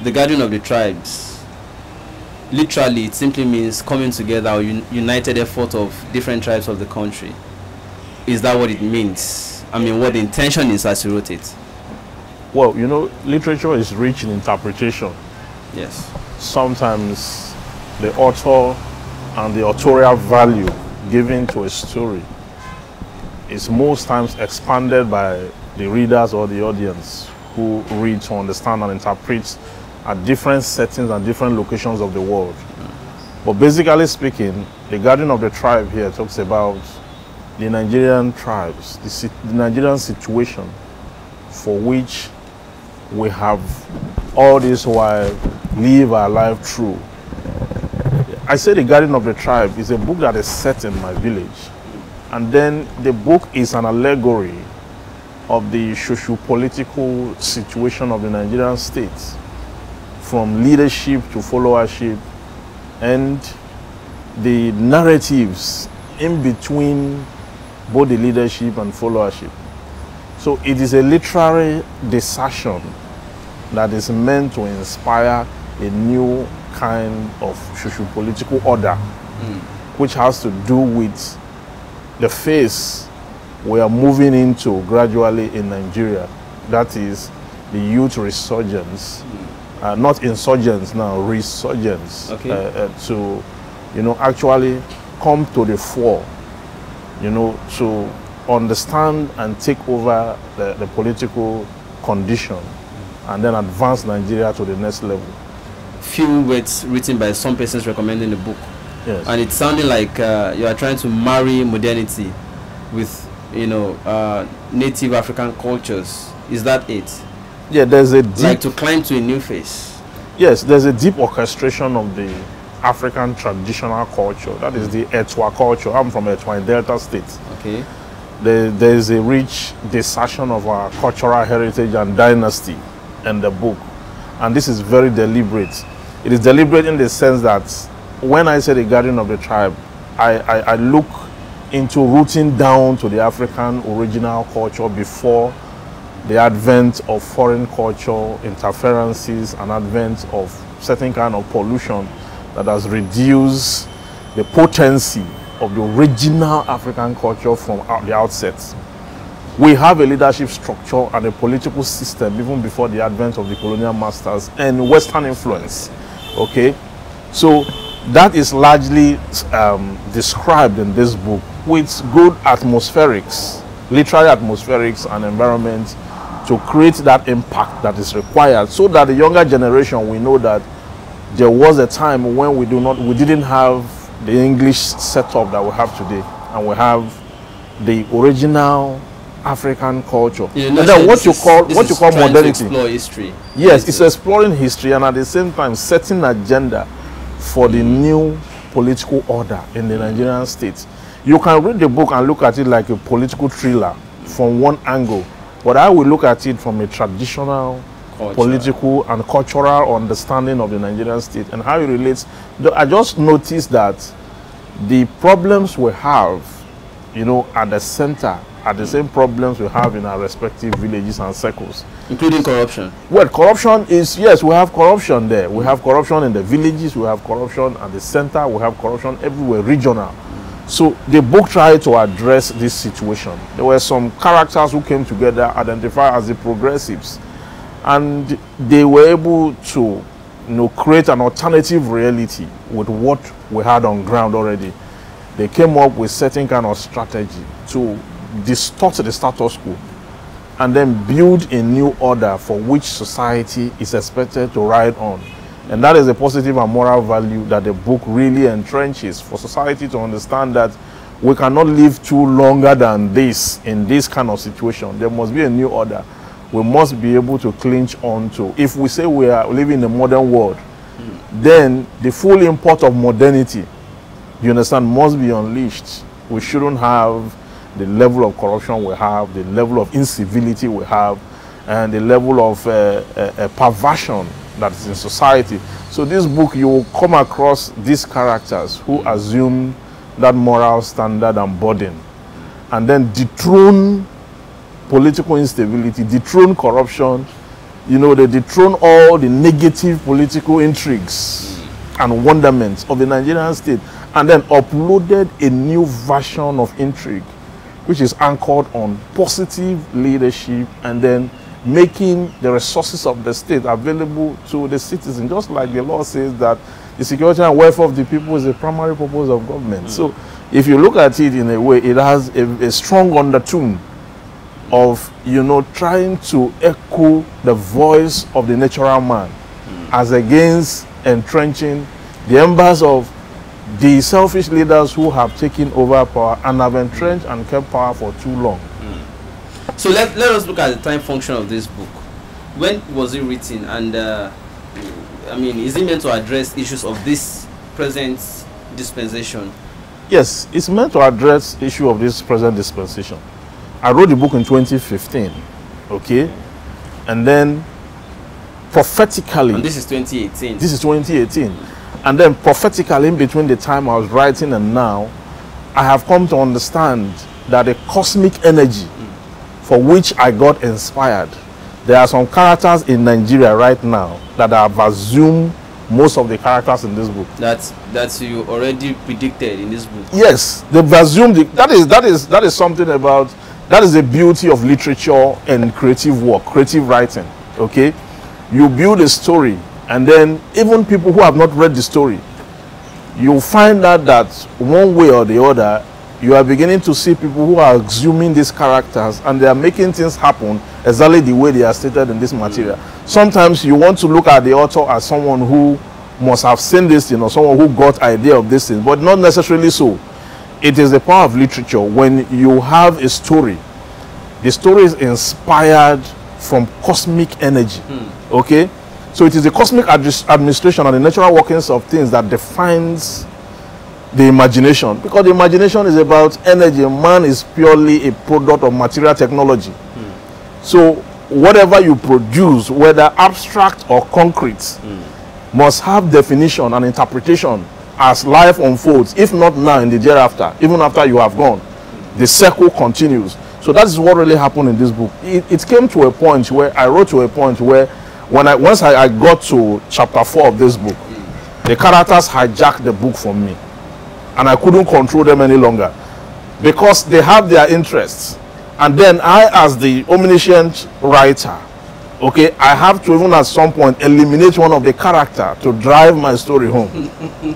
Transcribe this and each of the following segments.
the Guardian of the Tribes, literally it simply means coming together or united effort of different tribes of the country. Is that what it means? I mean, what the intention is as you wrote it? Well, you know, literature is rich in interpretation. Yes. Sometimes the author and the authorial value given to a story is most times expanded by the readers or the audience who read to understand and interpret at different settings and different locations of the world. But basically speaking, the Guardian of the Tribe here talks about the Nigerian tribes, the Nigerian situation for which we have all this while live our life through. I say the Guardian of the Tribe is a book that is set in my village. And then the book is an allegory of the socio-political situation of the Nigerian state, from leadership to followership, and the narratives in between both the leadership and followership. So it is a literary discussion that is meant to inspire a new kind of socio-political order, which has to do with the phase we are moving into gradually in Nigeria. That is the youth resurgence, not insurgence now, resurgence, to, you know, actually come to the fore, you know, to understand and take over the political condition and then advance Nigeria to the next level. Few words written by some persons recommending the book. Yes. And it's sounding like you are trying to marry modernity with, you know, native African cultures. Is that it? Yeah, there's a deep... Like to climb to a new phase. Yes, there's a deep orchestration of the African traditional culture. That is the Etwa culture. I'm from Etwa in Delta State. Okay. There is a rich discussion of our cultural heritage and dynasty in the book. And this is very deliberate. It is deliberate in the sense that when I say the Guardian of the Tribe, I look into rooting down to the African original culture before the advent of foreign culture interferences and advent of certain kind of pollution that has reduced the potency of the original African culture from the outset. We have a leadership structure and a political system even before the advent of the colonial masters and Western influence. Okay, so that is largely described in this book with good atmospherics, literary atmospherics and environment to create that impact that is required, so that the younger generation, we know that there was a time when we didn't have the English setup that we have today, and we have the original African culture. And then what you call modernity. Explore history. Yes, it's exploring history and at the same time setting agenda for the new political order in the Nigerian state. You can read the book and look at it like a political thriller from one angle, but I will look at it from a traditional, political and cultural understanding of the Nigerian state and how it relates. I just noticed that the problems we have, you know, at the center are the same problems we have in our respective villages and circles. Including corruption. Well, corruption is, yes, we have corruption there. We have corruption in the villages, we have corruption at the center, we have corruption everywhere, regional. So the book tried to address this situation. There were some characters who came together, identified as the progressives, and they were able to, you know, create an alternative reality with what we had on ground already. They came up with certain kind of strategy to distort the status quo and then build a new order for which society is expected to ride on. And that is a positive and moral value that the book really entrenches for society to understand that we cannot live too longer than this in this kind of situation. There must be a new order. We must be able to clinch on to. If we say we are living in a modern world, then the full import of modernity, you understand, must be unleashed. We shouldn't have the level of corruption we have, the level of incivility we have, and the level of perversion that is in society. So this book, you will come across these characters who assume that moral standard and burden, and then dethrone political instability, dethrone corruption, you know, they dethrone all the negative political intrigues and wonderments of the Nigerian state, and then uploaded a new version of intrigue, which is anchored on positive leadership and then making the resources of the state available to the citizens, just like the law says that the security and welfare of the people is the primary purpose of government. So if you look at it in a way, it has a strong undertone of, you know, trying to echo the voice of the natural man as against entrenching the embers of the selfish leaders who have taken over power and have entrenched and kept power for too long. So let us look at the time function of this book. When was it written? And I mean, is it meant to address issues of this present dispensation? Yes, it's meant to address the issue of this present dispensation. I wrote the book in 2015, okay? And then prophetically... And this is 2018. This is 2018. And then prophetically, in between the time I was writing and now, I have come to understand that the cosmic energy for which I got inspired, there are some characters in Nigeria right now that have assumed most of the characters in this book. That you already predicted in this book. Yes, they've assumed that is something about, that is the beauty of literature and creative work, creative writing. Okay, you build a story, and then even people who have not read the story, you'll find out that one way or the other, you are beginning to see people who are assuming these characters, and they are making things happen exactly the way they are stated in this material. Sometimes you want to look at the author as someone who must have seen this thing, or someone who got idea of this thing, but not necessarily so. It is the power of literature. When you have a story, the story is inspired from cosmic energy. Okay, so it is the cosmic administration and the natural workings of things that defines the imagination, because the imagination is about energy. Man is purely a product of material technology. So whatever you produce, whether abstract or concrete, must have definition and interpretation as life unfolds, if not now, in the hereafter, even after you have gone. The circle continues. So that is what really happened in this book. It came to a point where I wrote to a point where once I got to chapter 4 of this book, the characters hijacked the book from me, and I couldn't control them any longer, because they have their interests. And then I, as the omniscient writer, okay, I have to even at some point eliminate one of the character to drive my story home.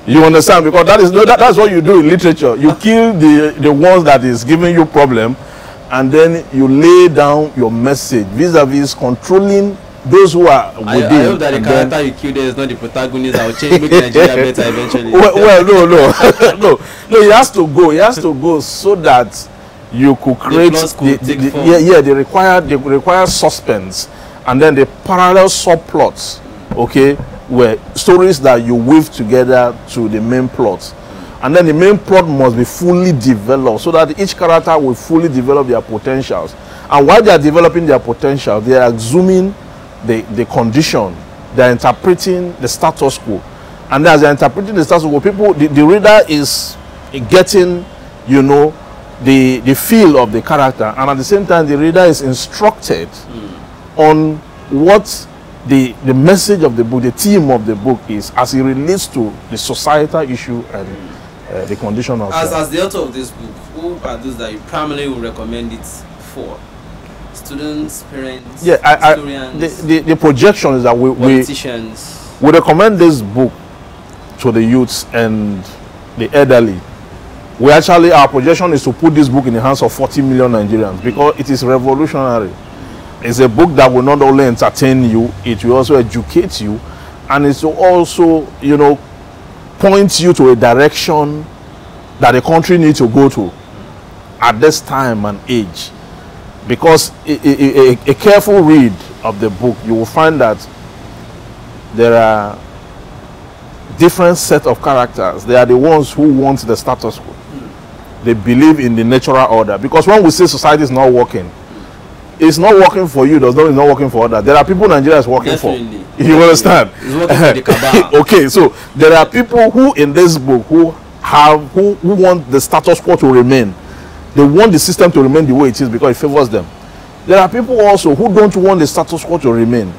You understand? Because that's what you do in literature. You kill the ones that is giving you problem, and then you lay down your message vis-a-vis controlling those who are within. I hope that the character you kill there is not the protagonist that will change, make Nigeria better eventually. Well, no, he has to go. He has to go so that you could create the required suspense, and then the parallel subplots, okay, where stories that you weave together to the main plot. And then the main plot must be fully developed so that each character will fully develop their potentials. And while they are developing their potential, they are assuming the condition, they are interpreting the status quo. And as they are interpreting the status quo, the reader is getting, you know, the feel of the character, and at the same time the reader is instructed on what the message of the book, the theme of the book is, as it relates to the societal issue and the condition of as the author of this book, who are those that you primarily would recommend it for? Students, parents, historians? The projection is that politicians. We recommend this book to the youths and the elderly. Our projection is to put this book in the hands of 40 million Nigerians, because it is revolutionary. It's a book that will not only entertain you, it will also educate you, and it will also, you know, point you to a direction that the country needs to go to at this time and age. Because a careful read of the book, you will find that there are different set of characters. They are the ones who want the status quo. They believe in the natural order. Because when we say society is not working, it's not working for you, does not mean it's not working for others. There are people Nigeria is working Definitely. for. You understand? It's working for the cabal. Okay, so there are people who in this book who want the status quo to remain. They want the system to remain the way it is because it favors them. There are people also who don't want the status quo to remain.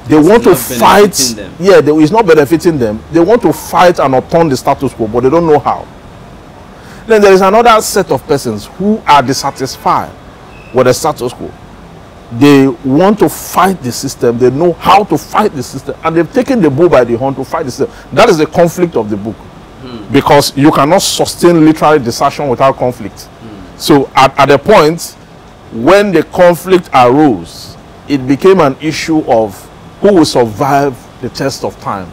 They want to fight. Yeah, it's not benefiting them. They want to fight and upturn the status quo, but they don't know how. Then there is another set of persons who are dissatisfied with the status quo. They want to fight the system. They know how to fight the system, and they've taken the bull by the horn to fight the system. That is the conflict of the book, because you cannot sustain literary discussion without conflict. So at the point when the conflict arose, it became an issue of who will survive the test of time.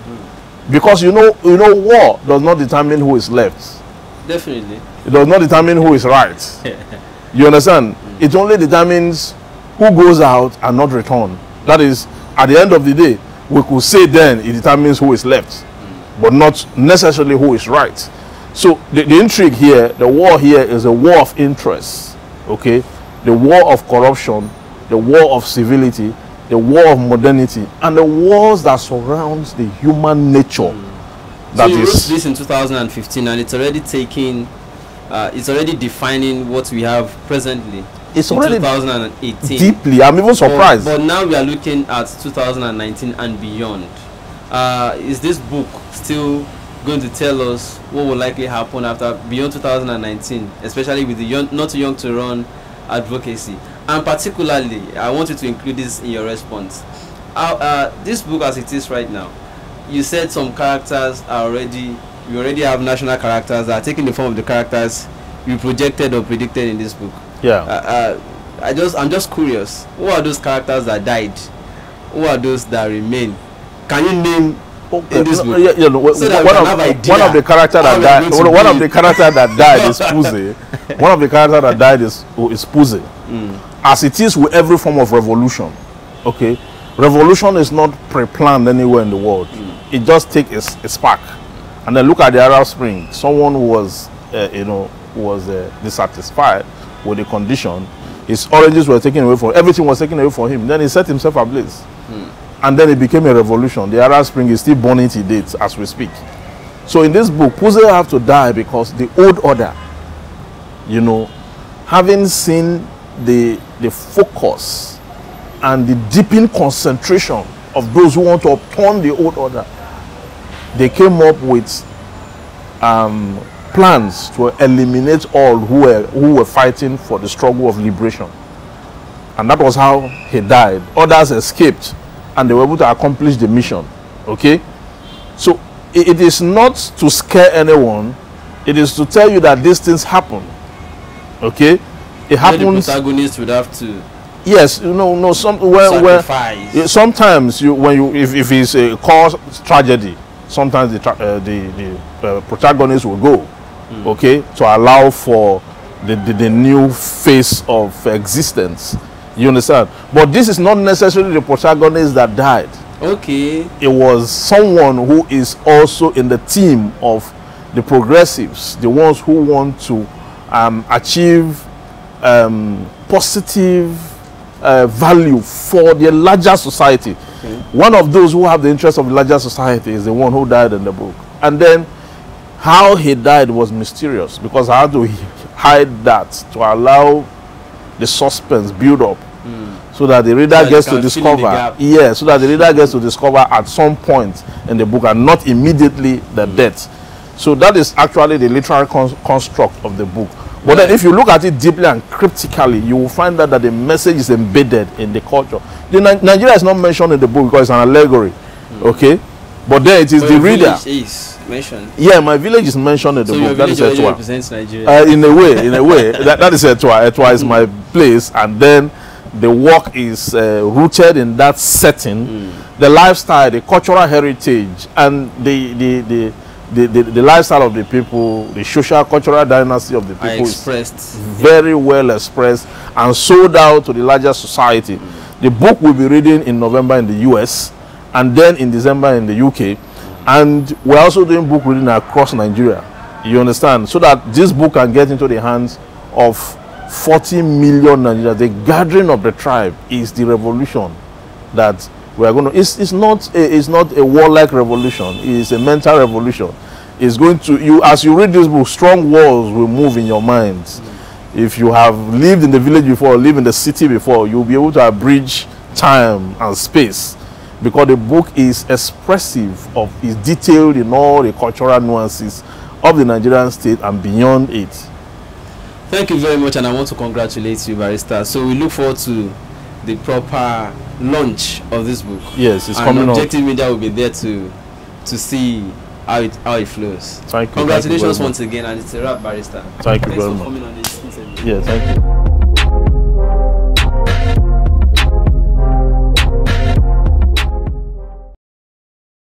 Because you know, war does not determine who is left. Definitely. It does not determine who is right. You understand? It only determines who goes out and not return. That is, at the end of the day, we could say then it determines who is left, but not necessarily who is right. So the intrigue here, the war here is a war of interest, okay? The war of corruption, the war of civility, the war of modernity, and the wars that surrounds the human nature. So you wrote this in 2015, and it's already taking, it's already defining what we have presently. It's already 2018. Deeply, I'm even surprised. But now we are looking at 2019 and beyond. Is this book still going to tell us what will likely happen after beyond 2019, especially with the not too young to run advocacy? And particularly, I want you to include this in your response. This book as it is right now, you said some characters are already, we already have national characters that are taking the form of the characters you projected or predicted in this book. Yeah. I'm just curious. Who are those characters that died? Who are those that remain? Can you name in this book? Yeah, no, so one of the characters that died. One of the characters that died is Puze. One of the characters that died is Puze. As it is with every form of revolution, okay, revolution is not pre-planned anywhere in the world. It just takes a spark, and then look at the Arab Spring. Someone who was, dissatisfied with the condition. His oranges were taken away from him. Everything was taken away from him. Then he set himself ablaze. And then it became a revolution. The Arab Spring is still burning till date as we speak. So in this book, Puze have to die because the old order, you know, having seen the focus and the deepened concentration of those who want to upturn the old order, they came up with plans to eliminate all who were fighting for the struggle of liberation. And that was how he died. Others escaped and they were able to accomplish the mission. Okay? So it is not to scare anyone. It is to tell you that these things happen. Okay? It happens. The protagonist would have to. Yes, no. Sometimes if it's a cause tragedy, sometimes the protagonist will go. Okay, to allow for the new phase of existence. You understand? But this is not necessarily the protagonist that died. Okay. It was someone who is also in the team of the progressives, the ones who want to achieve positive value for the larger society. Okay. One of those who have the interest of the larger society is the one who died in the book. And then how he died was mysterious, because I had to hide that to allow the suspense build up, so that the reader gets to discover. Yeah, so that the reader gets to discover at some point in the book and not immediately the death. So that is actually the literary construct of the book. But then if you look at it deeply and critically, you will find that the message is embedded in the culture. Nigeria is not mentioned in the book because it's an allegory. Okay? But then it is the reader. Mentioned. Yeah, my village is mentioned in the book. That is Etwa. Represents Nigeria. In a way, that is Etwa. Etwa is my place, and then the work is rooted in that setting, the lifestyle, the cultural heritage, and the lifestyle of the people, the social cultural dynasty of the people is very well expressed and sold out to the larger society. The book will be reading in November in the US, and then in December in the UK. And we're also doing book reading across Nigeria. You understand? So that this book can get into the hands of 40 million Nigerians. The gathering of the tribe is the revolution that we are going to. It's not a warlike revolution. It is a mental revolution. It's going to, as you read this book, strong walls will move in your minds. If you have lived in the village before, lived in the city before, you'll be able to bridge time and space. because the book is expressive of, is detailed in all the cultural nuances of the Nigerian state and beyond it. Thank you very much, and I want to congratulate you, Barrister. So we look forward to the proper launch of this book. Yes, it's and coming up. Objectv Media will be there to see how it flows. Thank you. Congratulations once again, and it's a wrap, Barrister. Thank you Thanks very for much. coming on this interview. Yeah, thank you.